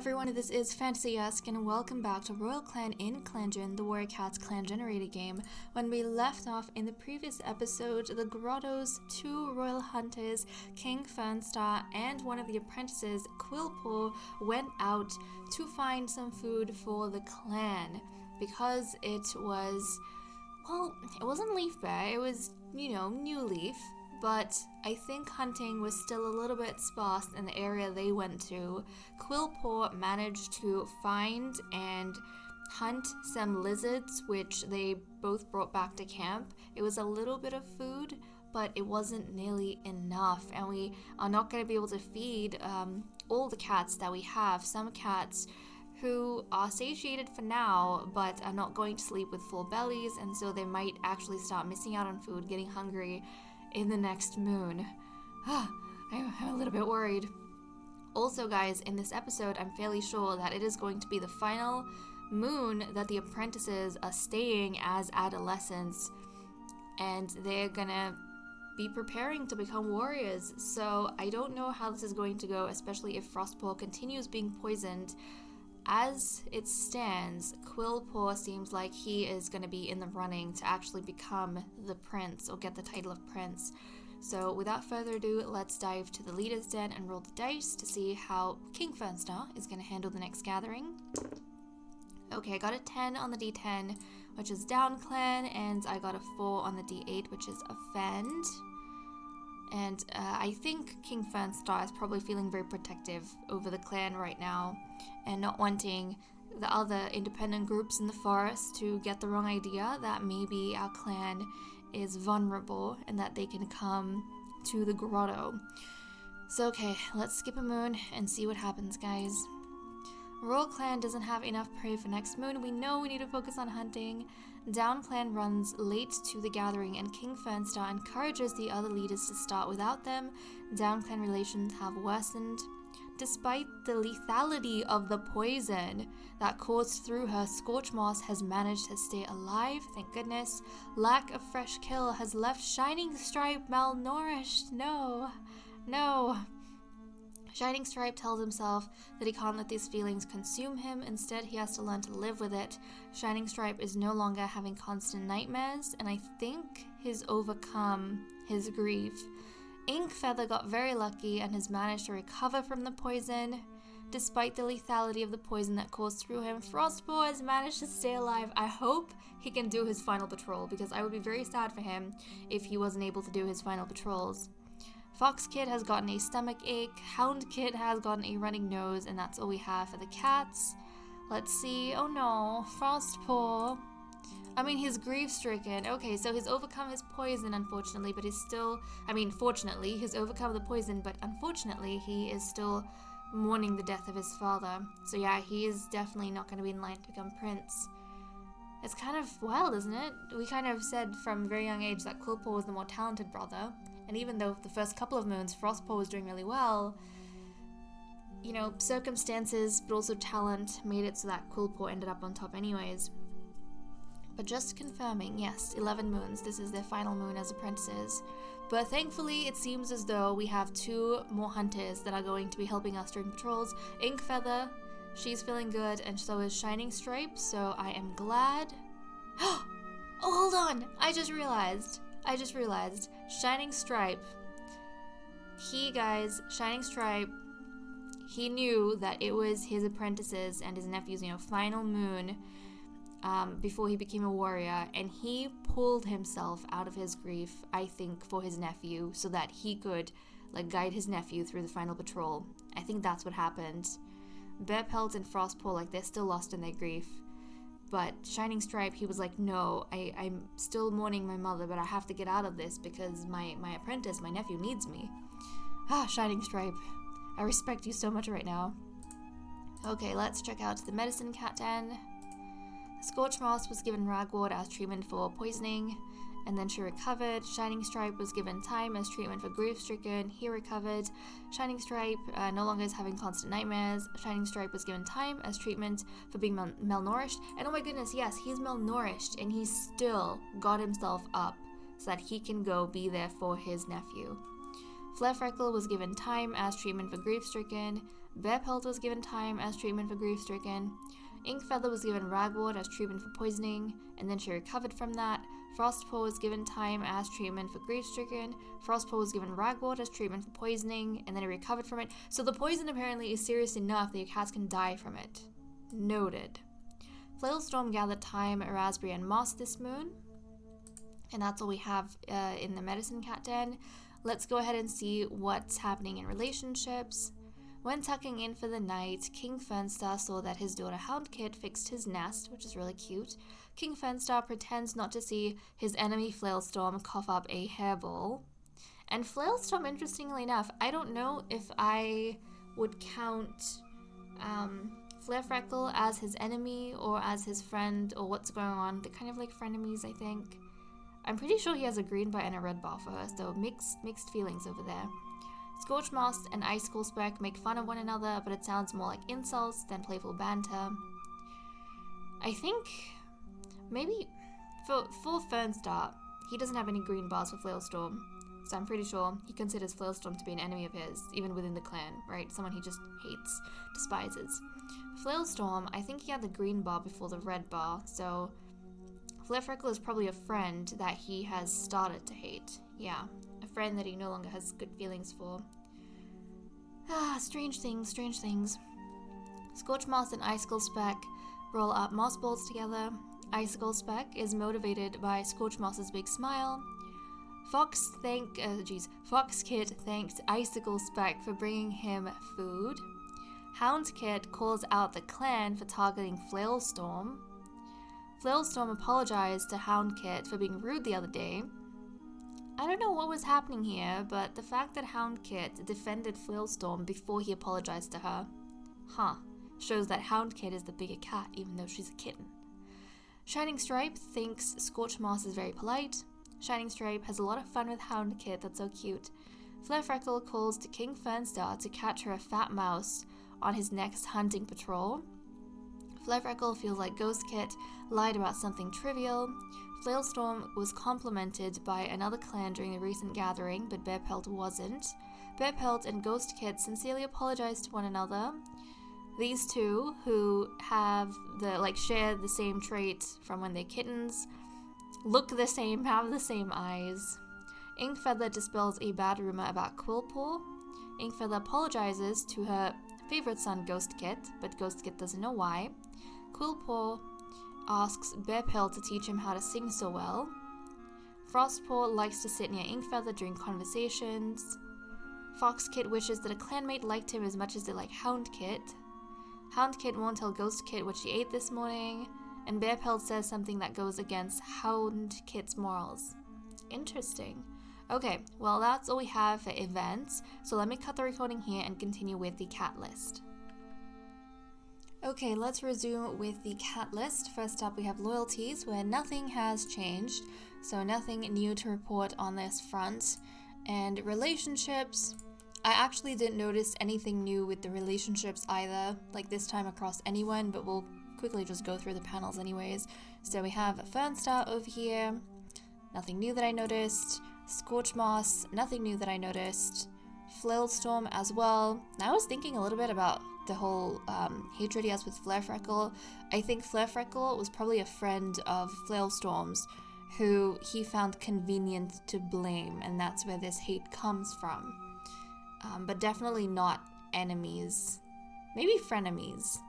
everyone, this is Fantasy-esque and welcome back to Royal Clan in ClanGen, the Warrior Cats clan generator game. When we left off in the previous episode, the Grotto's two royal hunters, King Fernstar and one of the apprentices, Quillpaw, went out to find some food for the clan because it was, well, it wasn't Leaf Bear, it was, New Leaf. But I think hunting was still a little bit sparse in the area they went to. Quillpaw managed to find and hunt some lizards, which they both brought back to camp. It was a little bit of food, but it wasn't nearly enough, and we are not going to be able to feed all the cats that we have. Some cats who are satiated for now, but are not going to sleep with full bellies, and so they might actually start missing out on food, getting hungry in the next moon. I'm a little bit worried. Also, guys, in this episode, I'm fairly sure that it is going to be the final moon that the apprentices are staying as adolescents, and they're gonna be preparing to become warriors. So I don't know how this is going to go, especially if Frostpaw continues being poisoned. As it stands, Quillpaw seems like he is going to be in the running to actually become the prince or get the title of prince. So without further ado, let's dive to the leader's den and roll the dice to see how King Fernstar is going to handle the next gathering. Okay, I got a 10 on the D10, which is down clan, and I got a 4 on the D8, which is offend. And I think King Fernstar is probably feeling very protective over the clan right now and not wanting the other independent groups in the forest to get the wrong idea that maybe our clan is vulnerable and that they can come to the grotto. So okay, let's skip a moon and see what happens, guys. Royal Clan doesn't have enough prey for next moon. We know we need to focus on hunting. Down Clan runs late to the gathering, and King Fernstar encourages the other leaders to start without them. Down Clan relations have worsened. Despite the lethality of the poison that coursed through her, Scorch Moss has managed to stay alive, thank goodness. Lack of fresh kill has left Shining Stripe malnourished. No. Shining Stripe tells himself that he can't let these feelings consume him. Instead, he has to learn to live with it. Shining Stripe is no longer having constant nightmares, and I think he's overcome his grief. Ink Feather got very lucky and has managed to recover from the poison. Despite the lethality of the poison that coursed through him, Frostpaw has managed to stay alive. I hope he can do his final patrol, because I would be very sad for him if he wasn't able to do his final patrols. Fox Kid has gotten a stomach ache, Hound Kid has gotten a running nose, and that's all we have for the cats. Let's see, oh no, Frostpaw. He's grief-stricken. Okay, so he's overcome his poison, unfortunately, but he's still, fortunately, he's overcome the poison, but unfortunately, he is still mourning the death of his father. So yeah, he is definitely not going to be in line to become prince. It's kind of wild, isn't it? We kind of said from a very young age that Quillpaw was the more talented brother. And even though the first couple of moons Frostpaw was doing really well, circumstances, but also talent made it so that Quillpaw ended up on top anyways. But just confirming, yes, 11 moons. This is their final moon as apprentices. But thankfully, it seems as though we have 2 more hunters that are going to be helping us during patrols. Ink Feather, she's feeling good, and so is Shining Stripe, so I am glad. Oh, hold on! I just realized. Shining Stripe. Shining Stripe, he knew that it was his apprentices and his nephew's, final moon before he became a warrior, and he pulled himself out of his grief, I think, for his nephew, so that he could, guide his nephew through the final patrol. I think that's what happened. Bearpelt and Frostpaw, they're still lost in their grief. But Shining Stripe, he was like, no, I'm still mourning my mother, but I have to get out of this because my apprentice, my nephew, needs me. Shining Stripe, I respect you so much right now. Okay, let's check out the medicine cat den. Scorch Moss was given ragwort as treatment for poisoning, and then she recovered. Shining Stripe was given time as treatment for grief-stricken. He recovered. Shining Stripe no longer is having constant nightmares. Shining Stripe was given time as treatment for being malnourished. And oh my goodness, yes, he's malnourished, and he still got himself up so that he can go be there for his nephew. Flare Freckle was given time as treatment for grief-stricken. Bearpelt was given time as treatment for grief-stricken. Inkfeather was given ragwort as treatment for poisoning, and then she recovered from that. Frostpaw was given time as treatment for grief-stricken. Frostpaw was given ragwort as treatment for poisoning, and then it recovered from it. So the poison apparently is serious enough that your cats can die from it. Noted. Flailstorm gathered thyme, raspberry, and moss this moon. And that's all we have in the medicine cat den. Let's go ahead and see what's happening in relationships. When tucking in for the night, King Fernstar saw that his daughter Houndkit fixed his nest, which is really cute. King Fernstar pretends not to see his enemy Flailstorm cough up a hairball. And Flailstorm, interestingly enough, I don't know if I would count Flarefreckle as his enemy or as his friend or what's going on. They're kind of like frenemies, I think. I'm pretty sure he has a green bar and a red bar for her, so mixed feelings over there. Scorchmoss and Icicle Speck make fun of one another, but it sounds more like insults than playful banter. I think maybe for Fernstar, he doesn't have any green bars for Flailstorm, so I'm pretty sure he considers Flailstorm to be an enemy of his, even within the clan, right? Someone he just hates, despises. Flailstorm, I think he had the green bar before the red bar, so Flarefreckle is probably a friend that he has started to hate. Yeah, a friend that he no longer has good feelings for. Strange things, strange things. Scorchmoss and Icicle Speck roll up moss balls together. Icicle Speck is motivated by Scorchmoss's big smile. Foxkit thanked Icicle Speck for bringing him food. Houndkit calls out the clan for targeting Flailstorm. Flailstorm apologized to Houndkit for being rude the other day. I don't know what was happening here, but the fact that Houndkit defended Flailstorm before he apologized to her, shows that Houndkit is the bigger cat even though she's a kitten. Shining Stripe thinks Scorchmoss is very polite. Shining Stripe has a lot of fun with Houndkit, that's so cute. Flarefreckle calls to King Fernstar to catch her a fat mouse on his next hunting patrol. Flarefreckle feels like Ghostkit lied about something trivial. Flailstorm was complimented by another clan during the recent gathering, but Bearpelt wasn't. Bearpelt and Ghostkit sincerely apologized to one another. These two, who have share the same trait from when they're kittens, look the same, have the same eyes. Inkfeather dispels a bad rumor about Quillpaw. Inkfeather apologizes to her favorite son Ghostkit, but Ghostkit doesn't know why. Quillpaw asks Bearpelt to teach him how to sing so well. Frostpaw likes to sit near Inkfeather during conversations. Foxkit wishes that a clanmate liked him as much as they like Houndkit. Houndkit won't tell Ghostkit what she ate this morning, and Bearpelt says something that goes against Houndkit's morals. Interesting. Okay, well that's all we have for events, so let me cut the recording here and continue with the cat list. Okay, let's resume with the cat list. First up we have loyalties, where nothing has changed, so nothing new to report on this front. And relationships, I actually didn't notice anything new with the relationships either, like this time across anyone, but we'll quickly just go through the panels anyways. So we have Fernstar over here, nothing new that I noticed. Scorchmoss, nothing new that I noticed. Flailstorm as well. Now I was thinking a little bit about the whole hatred he has with Flarefreckle. I think Flarefreckle was probably a friend of Flailstorm's who he found convenient to blame, and that's where this hate comes from. But definitely not enemies. Maybe frenemies.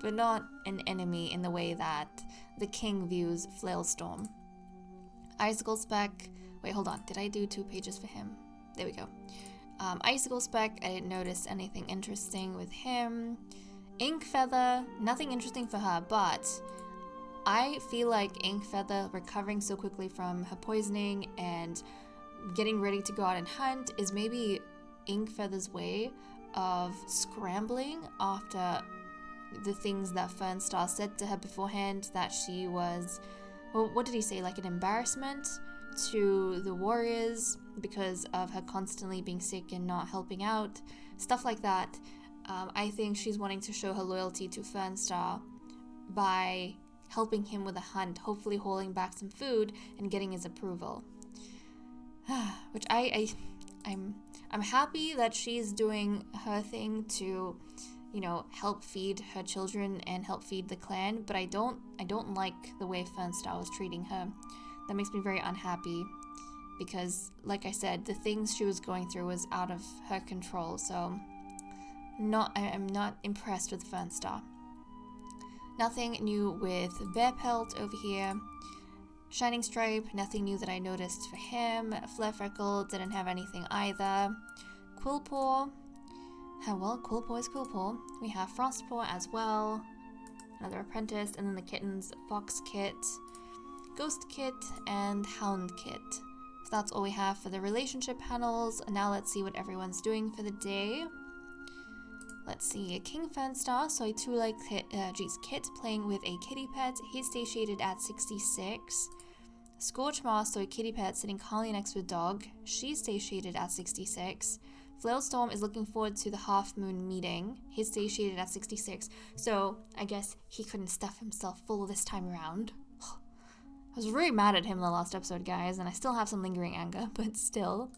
But not an enemy in the way that the king views Flailstorm. Icicle Speck, wait, hold on, did I do 2 pages for him? There we go. Icicle Speck, I didn't notice anything interesting with him. Inkfeather, nothing interesting for her, but I feel like Inkfeather recovering so quickly from her poisoning and getting ready to go out and hunt is maybe Inkfeather's way of scrambling after the things that Fernstar said to her beforehand, that she was, well, what did he say, like an embarrassment to the warriors because of her constantly being sick and not helping out, stuff like that. I think she's wanting to show her loyalty to Fernstar by helping him with a hunt, hopefully holding back some food and getting his approval. Which I'm I'm happy that she's doing her thing to, you know, help feed her children and help feed the clan, but I don't like the way Fernstar was treating her. That makes me very unhappy because, like I said, the things she was going through was out of her control, so I'm not impressed with Fernstar. Nothing new with Bear Pelt over here. Shining Stripe, nothing new that I noticed for him. Flare Freckle didn't have anything either. Quillpaw, well, Quillpaw is Quillpaw. We have Frostpaw as well. Another apprentice, and then the kittens, Fox Kit, Ghost Kit, and Hound Kit. So that's all we have for the relationship panels. Now let's see what everyone's doing for the day. Let's see, King Fernstar, so I too like Kit playing with a kitty pet. He's satiated at 66. Scorchmaw, so a kitty pet sitting calmly next to a dog. She's satiated at 66. Flailstorm is looking forward to the half moon meeting. He's satiated at 66. So I guess he couldn't stuff himself full this time around. I was really mad at him in the last episode, guys, and I still have some lingering anger, but still.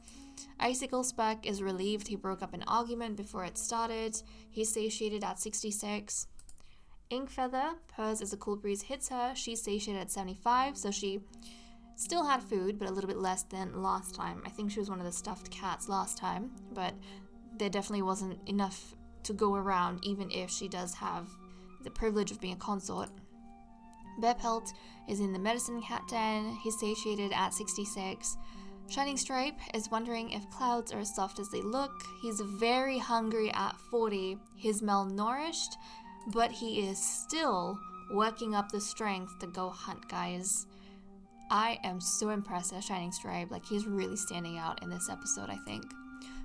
Icicle Speck is relieved he broke up an argument before it started. He's satiated at 66. Inkfeather, Purrs is a cool breeze, hits her. She's satiated at 75, so she still had food, but a little bit less than last time. I think she was one of the stuffed cats last time, but there definitely wasn't enough to go around, even if she does have the privilege of being a consort. Bear Pelt is in the medicine cat den. He's satiated at 66. Shining Stripe is wondering if clouds are as soft as they look. He's very hungry at 40. He's malnourished, but he is still working up the strength to go hunt, guys. I am so impressed at Shining Stripe. Like, he's really standing out in this episode, I think.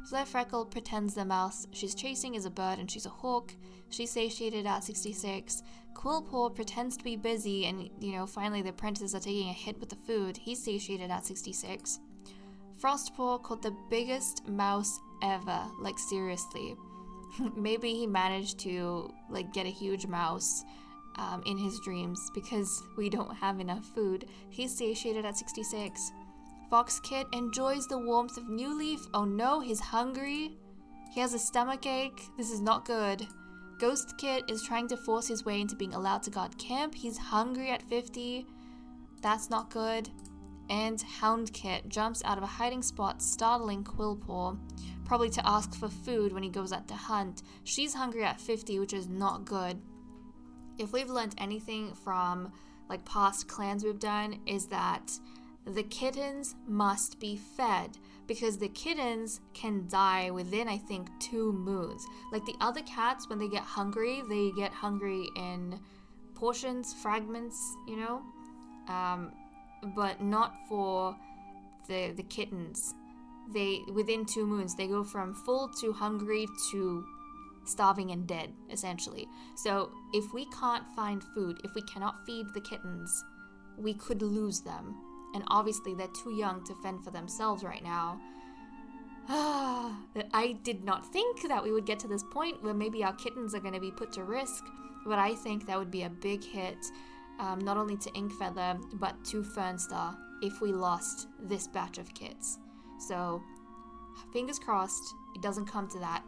Flare Freckle pretends the mouse she's chasing is a bird and she's a hawk. She's satiated at 66. Quillpaw pretends to be busy and, you know, finally the apprentices are taking a hit with the food. He's satiated at 66. Frostpaw caught the biggest mouse ever, like seriously. Maybe he managed to like get a huge mouse in his dreams because we don't have enough food. He's satiated at 66. Fox Kit enjoys the warmth of New Leaf. Oh no, he's hungry. He has a stomach ache. This is not good. Ghost Kit is trying to force his way into being allowed to guard camp. He's hungry at 50. That's not good. And Hound Kit jumps out of a hiding spot, startling Quillpaw, probably to ask for food when he goes out to hunt. She's hungry at 50, which is not good. If we've learned anything from like past clans we've done, is that the kittens must be fed, because the kittens can die within, I think, 2 moons. Like the other cats, when they get hungry in portions, fragments, you know? But not for the kittens. They, within 2 moons, they go from full to hungry to starving and dead, essentially. So if we can't find food, if we cannot feed the kittens, we could lose them. And obviously they're too young to fend for themselves right now. I did not think that we would get to this point where maybe our kittens are going to be put to risk, but I think that would be a big hit, not only to Inkfeather, but to Fernstar if we lost this batch of kits. So, fingers crossed, it doesn't come to that.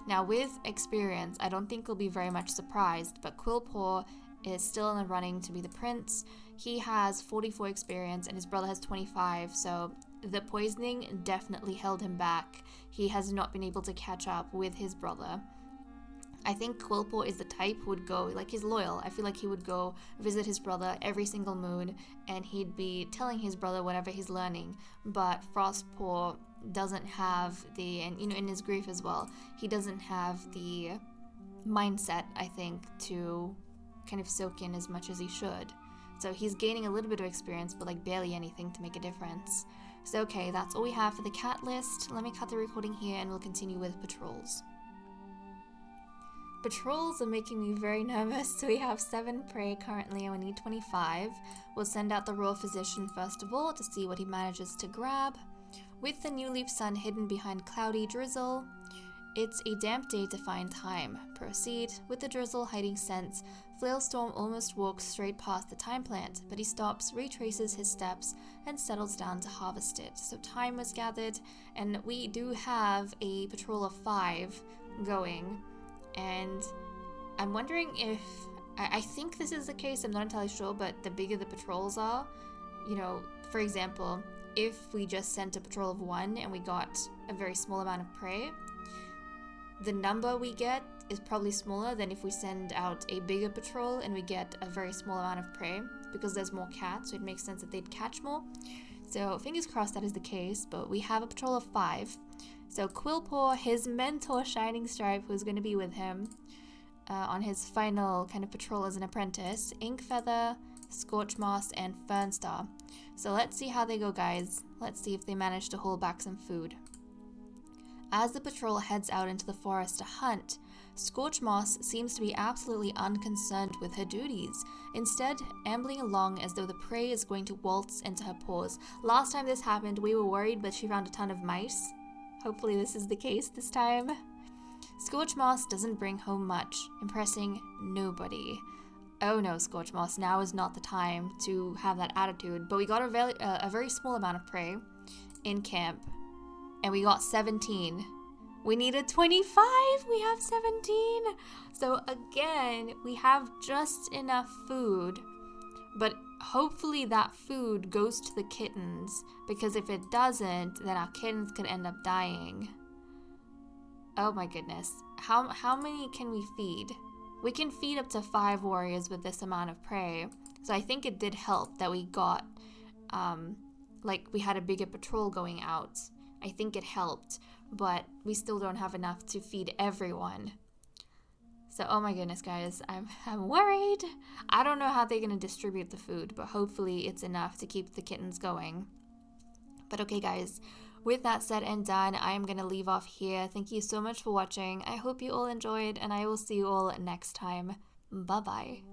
Now, with experience, I don't think we'll be very much surprised, but Quillpaw is still in the running to be the prince. He has 44 experience and his brother has 25, so the poisoning definitely held him back. He has not been able to catch up with his brother. I think Quillpaw is the type who would go, like, he's loyal. I feel like he would go visit his brother every single moon and he'd be telling his brother whatever he's learning. But Frostpaw doesn't have the, and you know, in his grief as well, he doesn't have the mindset, I think, to kind of soak in as much as he should. So he's gaining a little bit of experience, but like barely anything to make a difference. So okay, that's all we have for the cat list. Let me cut the recording here and we'll continue with patrols. Patrols are making me very nervous. So we have 7 prey currently and we need 25. We'll send out the Royal Physician first of all to see what he manages to grab. With the New Leaf Sun hidden behind cloudy drizzle, It's a damp day to find time. Proceed. With the drizzle hiding scents, Flailstorm almost walks straight past the thyme plant, but he stops, retraces his steps, and settles down to harvest it. So time was gathered, and we do have a patrol of 5 going, and I'm wondering if... I think this is the case, I'm not entirely sure, but the bigger the patrols are, you know, for example, if we just sent a patrol of 1 and we got a very small amount of prey, the number we get is probably smaller than if we send out a bigger patrol and we get a very small amount of prey, because there's more cats, so it makes sense that they'd catch more. So fingers crossed that is the case, but we have a patrol of 5. So Quillpaw, his mentor Shining Stripe, who's going to be with him on his final kind of patrol as an apprentice, Inkfeather, Scorchmoss, and Fernstar. So let's see how they go, guys. Let's see if they manage to hold back some food. As the patrol heads out into the forest to hunt, Scorchmoss seems to be absolutely unconcerned with her duties, instead ambling along as though the prey is going to waltz into her paws. Last time this happened, we were worried, but she found a ton of mice. Hopefully this is the case this time. Scorchmoss doesn't bring home much, impressing nobody. Oh no, Scorchmoss, now is not the time to have that attitude, but we got a very small amount of prey in camp. And we got 17. We needed 25. We have 17. So again, we have just enough food. But hopefully that food goes to the kittens. Because if it doesn't, then our kittens could end up dying. Oh my goodness. How many can we feed? We can feed up to 5 warriors with this amount of prey. So I think it did help that we got, we had a bigger patrol going out. I think it helped, but we still don't have enough to feed everyone. So, oh my goodness, guys, I'm worried. I don't know how they're going to distribute the food, but hopefully it's enough to keep the kittens going. But okay, guys, with that said and done, I am going to leave off here. Thank you so much for watching. I hope you all enjoyed, and I will see you all next time. Bye-bye.